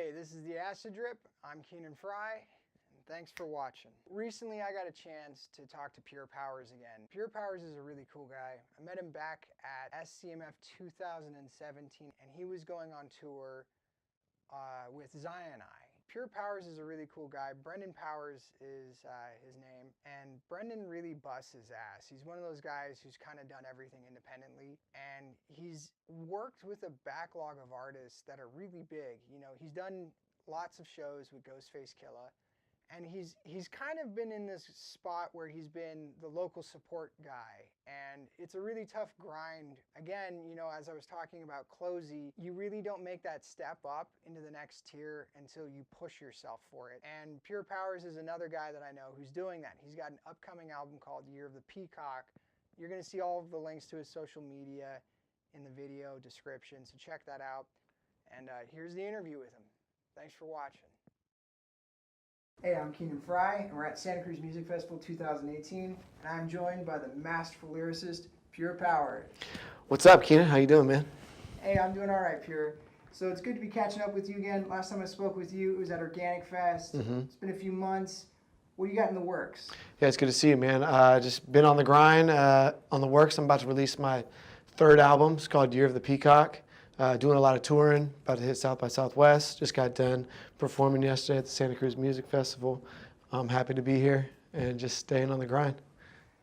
Hey, this is the Acid Drip. I'm Keenan Fry, and thanks for watching. Recently, I got a chance to talk to Pure Powers again. Pure Powers is a really cool guy. I met him back at SCMF 2017, and he was going on tour with Zion I. Pure Powers is a really cool guy. Brendan Powers is his name, and Brendan really busts his ass. He's one of those guys who's kind of done everything independently, and he's worked with a backlog of artists that are really big. You know, he's done lots of shows with Ghostface Killah, and he's kind of been in this spot where he's been the local support guy, and it's a really tough grind. Again, you know, as I was talking about Closey, you really don't make that step up into the next tier until you push yourself for it. And Pure Powers is another guy that I know who's doing that. He's got an upcoming album called Year of the Peacock. You're going to see all of the links to his social media in the video description, so check that out. And here's the interview with him. Thanks for watching. Hey, I'm Keenan Fry, and we're at Santa Cruz Music Festival 2018, and I'm joined by the masterful lyricist, Pure Powers. What's up, Keenan? How you doing, man? Hey, I'm doing all right, Pure. So it's good to be catching up with you again. Last time I spoke with you, it was at Organic Fest. It's been a few months. What do you got in the works? Yeah, it's good to see you, man. Just been on the grind, on the works. I'm about to release my third album. It's called Year of the Peacock. Doing a lot of touring, about to hit South by Southwest. Just got done performing yesterday at the Santa Cruz Music Festival. I'm happy to be here and just staying on the grind.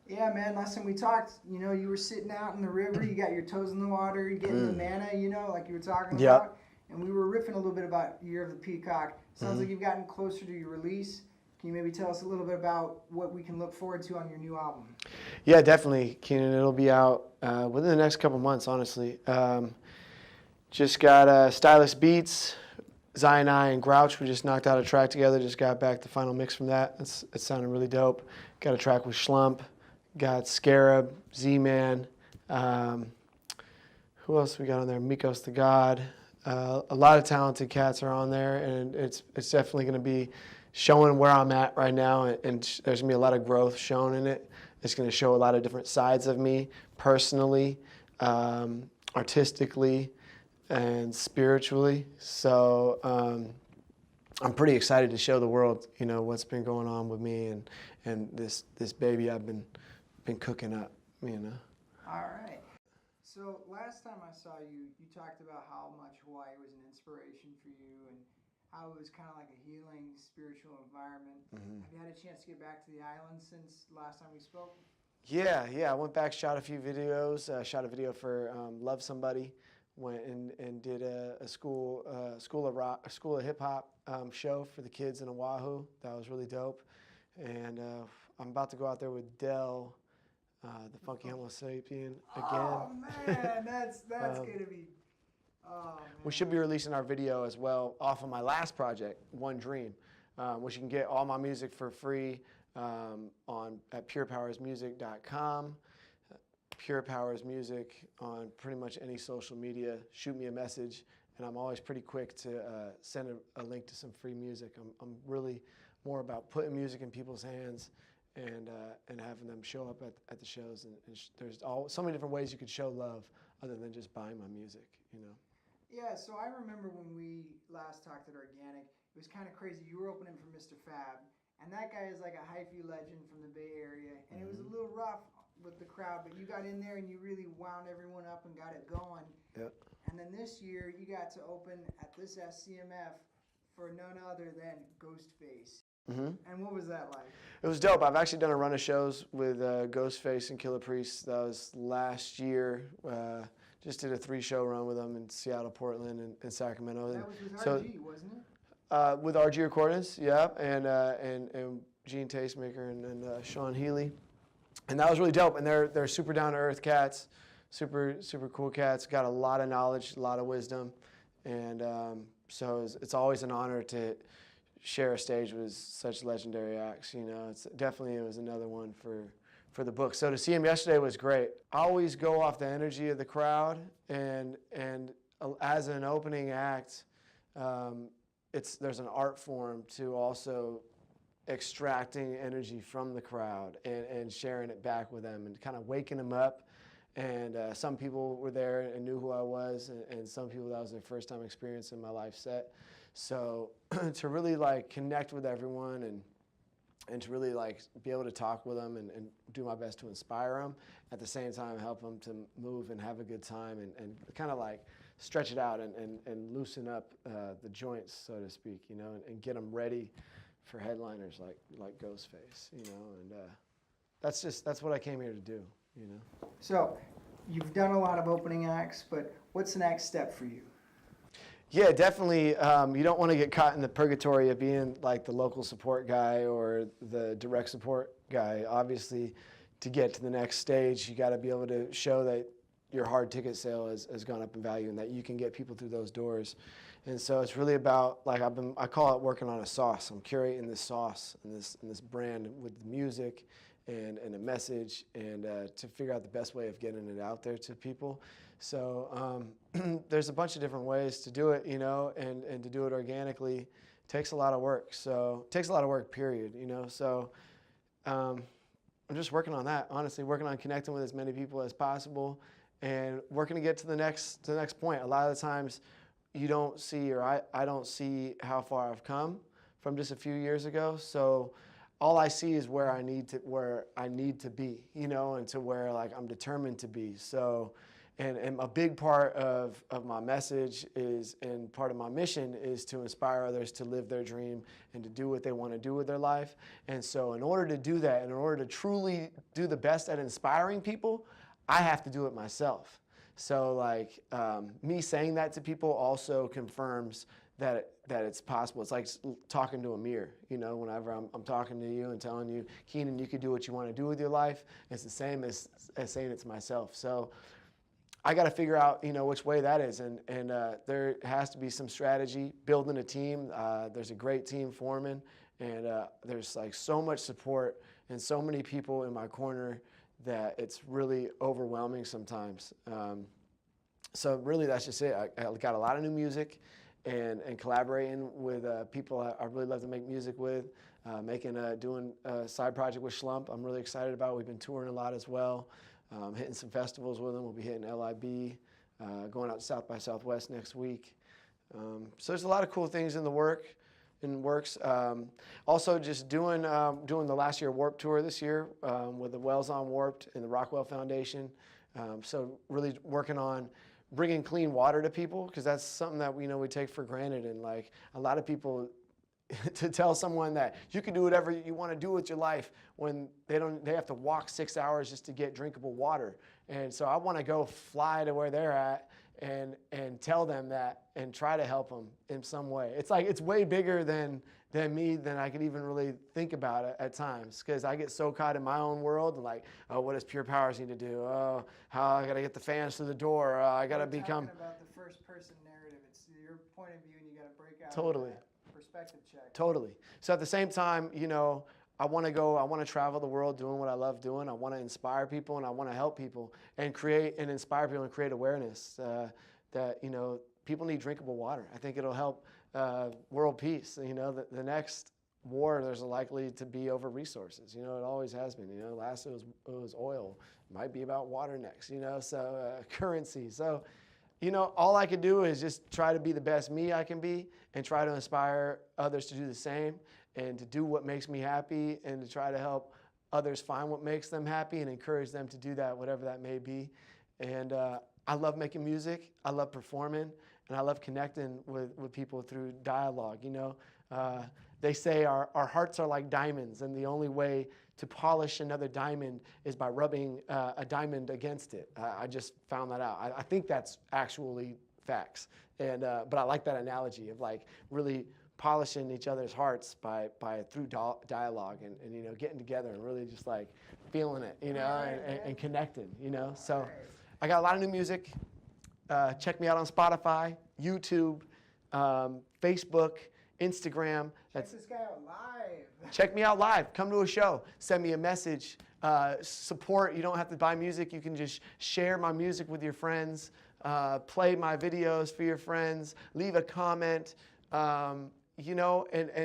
Yeah, man, last time we talked, you know, you were sitting out in the river, you got your toes in the water, you're getting the manna, you know, like you were talking about. And we were riffing a little bit about Year of the Peacock. Sounds like you've gotten closer to your release. Can you maybe tell us a little bit about what we can look forward to on your new album? Yeah, definitely, Keenan. It'll be out within the next couple months, honestly. Just got Stylist Beats, Zion I, and Grouch. We just knocked out a track together. Just got back the final mix from that. It sounded really dope. Got a track with Schlump. Got Scarab, Z-Man. Who else we got on there? Mikos the God. A lot of talented cats are on there, and it's definitely going to be showing where I'm at right now, and there's going to be a lot of growth shown in it. It's going to show a lot of different sides of me, personally, artistically, and spiritually. So I'm pretty excited to show the world, you know, what's been going on with me and this baby I've been cooking up, you know. All right. So last time I saw you, you talked about how much Hawaii was an inspiration for you and how it was kind of like a healing spiritual environment. Have you had a chance to get back to the island since last time we spoke? Yeah. I went back, shot a few videos, shot a video for Love Somebody. Went and did a school of hip hop show for the kids in Oahu. That was really dope. And I'm about to go out there with Dell, the Funky Homo Sapien, again. Oh man, that's gonna be. Oh, man. We should be releasing our video as well off of my last project, One Dream, which you can get all my music for free at purepowersmusic.com. Pure Powers Music on pretty much any social media. Shoot me a message, and I'm always pretty quick to send a link to some free music. I'm really more about putting music in people's hands and having them show up at the shows. And there's so many different ways you could show love other than just buying my music, you know. Yeah, so I remember when we last talked at Organic, it was kind of crazy. You were opening for Mr Fab, and that guy is like a hyphy legend from the Bay Area, and it was a little rough with the crowd, but you got in there and you really wound everyone up and got it going. Yep. And then this year you got to open at this SCMF for none other than Ghostface. And what was that like? It was dope. I've actually done a run of shows with Ghostface and Killah Priest. That was last year. Just did a 3-show run with them in Seattle, Portland, and Sacramento. That was with RG, wasn't it? With RG Recordings, yeah, and Gene Tastemaker and Sean Healy. And that was really dope. And they're super down to earth cats, super cool cats. Got a lot of knowledge, a lot of wisdom, and so it's always an honor to share a stage with such legendary acts. You know, it was another one for the book. So to see him yesterday was great. I always go off the energy of the crowd, and as an opening act, there's an art form to also extracting energy from the crowd and sharing it back with them and kind of waking them up. And some people were there and knew who I was, and some people that was their first time experiencing my live set. So to really like connect with everyone and to really like be able to talk with them and do my best to inspire them, at the same time help them to move and have a good time and kind of like stretch it out and loosen up the joints, so to speak, you know, and get them ready for headliners like Ghostface, you know, and that's what I came here to do, you know. So you've done a lot of opening acts, but what's the next step for you? Yeah, definitely. You don't want to get caught in the purgatory of being like the local support guy or the direct support guy. Obviously, to get to the next stage, you got to be able to show that your hard ticket sale has gone up in value and that you can get people through those doors. And so it's really about, like, I call it working on a sauce. I'm curating this sauce and this brand with the music and a message, and to figure out the best way of getting it out there to people. So there's a bunch of different ways to do it, you know, and to do it organically takes a lot of work. So it takes a lot of work, period, you know. So I'm just working on that, honestly, working on connecting with as many people as possible and working to get to the next point. A lot of the times you don't see, or I don't see how far I've come from just a few years ago. So all I see is where I need to be, you know, and to where like I'm determined to be. So, and a big part of my message is, and part of my mission is to inspire others to live their dream and to do what they want to do with their life. And so in order to do that, and in order to truly do the best at inspiring people, I have to do it myself. So like me saying that to people also confirms that it's possible. It's like talking to a mirror, you know, whenever I'm talking to you and telling you, Keenan, you can do what you want to do with your life. It's the same as saying it to myself. So I got to figure out, you know, which way that is. And there has to be some strategy, building a team. There's a great team forming, and there's like so much support and so many people in my corner that it's really overwhelming sometimes. So really that's just it. I got a lot of new music and collaborating with people I really love to make music with, doing a side project with Schlump I'm really excited about. We've been touring a lot as well, hitting some festivals with them. We'll be hitting LIB, going out to South by Southwest next week. So there's a lot of cool things in the works. Also just doing the last year Warped tour this year with the Wells on Warped and the Rockwell Foundation. So really working on bringing clean water to people, because that's something that we take for granted. And like a lot of people, to tell someone that you can do whatever you want to do with your life when they have to walk 6 hours just to get drinkable water. And so I want to go fly to where they're at and tell them that and try to help them in some way. It's like it's way bigger than me than I could even really think about it at times, because I get so caught in my own world and like, oh, what does Pure Powers need to do? Oh, how I got to get the fans through the door. I got to become. Talking about the first person narrative. It's your point of view, and you got to break out. Totally. That perspective check. Totally. So at the same time, I want to travel the world doing what I love doing. I want to inspire people and I want to help people and create and inspire people and create awareness that people need drinkable water. I think it'll help world peace. The next war, there's likely to be over resources. It always has been. Last it was oil. It might be about water next. So currency. So all I can do is just try to be the best me I can be and try to inspire others to do the same and to do what makes me happy and to try to help others find what makes them happy and encourage them to do that, whatever that may be. And I love making music. I love performing. And I love connecting with people through dialogue. They say our hearts are like diamonds, and the only way to polish another diamond is by rubbing a diamond against it. I just found that out. I think that's actually facts. And but I like that analogy of like really polishing each other's hearts through dialogue and getting together and really just like feeling it, and connecting, So I got a lot of new music. Check me out on Spotify, YouTube, Facebook, Instagram. Check this guy out live. Check me out live. Come to a show. Send me a message. Support. You don't have to buy music. You can just share my music with your friends. Play my videos for your friends. Leave a comment. And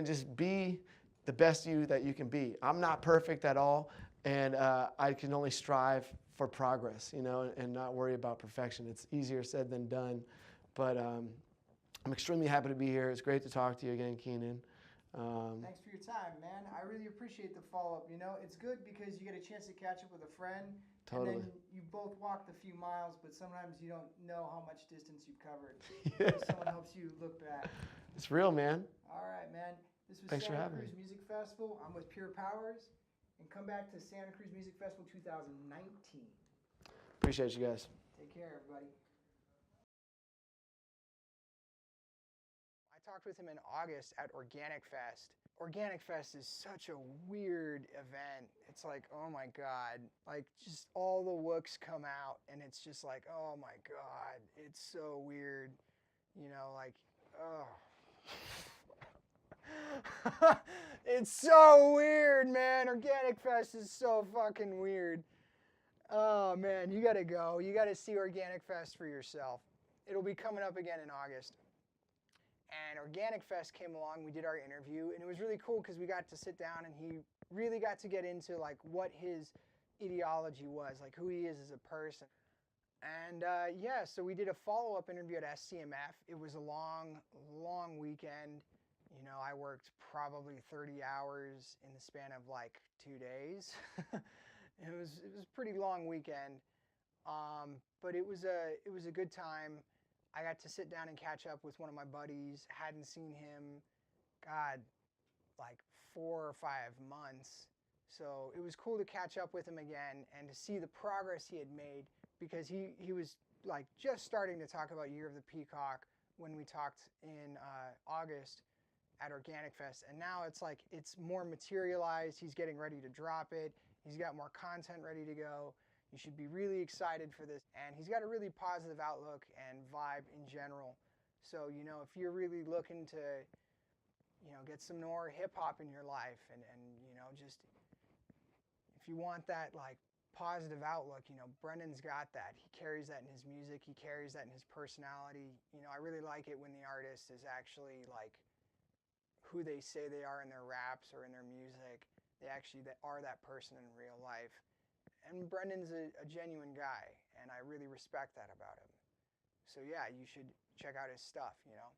just be the best you that you can be. I'm not perfect at all, and I can only strive for progress, and not worry about perfection. It's easier said than done, but I'm extremely happy to be here. It's great to talk to you again, Keenan. Thanks for your time, man. I really appreciate the follow-up. You know, it's good because you get a chance to catch up with a friend. Totally. And then you both walked a few miles, but sometimes you don't know how much distance you've covered. Yeah. Someone helps you look back. It's real, man. All right, man. This was Thanks for Santa having Cruz me. Music Festival. I'm with Pure Powers. And come back to Santa Cruz Music Festival 2019. Appreciate you guys. Take care, everybody. I talked with him in August at Organic Fest. Organic Fest is such a weird event. It's like, oh my God, like just all the looks come out and it's just like, oh my God, it's so weird. You know, like, oh. It's so weird, man. Organic Fest is so fucking weird. Oh man, you gotta go. You gotta see Organic Fest for yourself. It'll be coming up again in August. And Organic Fest came along, we did our interview, and it was really cool because we got to sit down and he really got to get into like what his ideology was, like who he is as a person. And yeah, so we did a follow-up interview at SCMF. It was a long, long weekend. You know, I worked probably 30 hours in the span of like 2 days. It was a pretty long weekend, but it was a good time. I got to sit down and catch up with one of my buddies. Hadn't seen him, God, like 4 or 5 months. So it was cool to catch up with him again and to see the progress he had made, because he was like just starting to talk about Year of the Peacock when we talked in August at Organic Fest. And now it's like it's more materialized. He's getting ready to drop it. He's got more content ready to go. You should be really excited for this. And he's got a really positive outlook and vibe in general. So, you know, if you're really looking to, you know, get some more hip hop in your life and you know, just if you want that like positive outlook, you know, Brendan's got that. He carries that in his music. He carries that in his personality. You know, I really like it when the artist is actually like who they say they are in their raps or in their music. They actually are that person in real life. And Brendan's a genuine guy, and I really respect that about him. So yeah, you should check out his stuff, you know.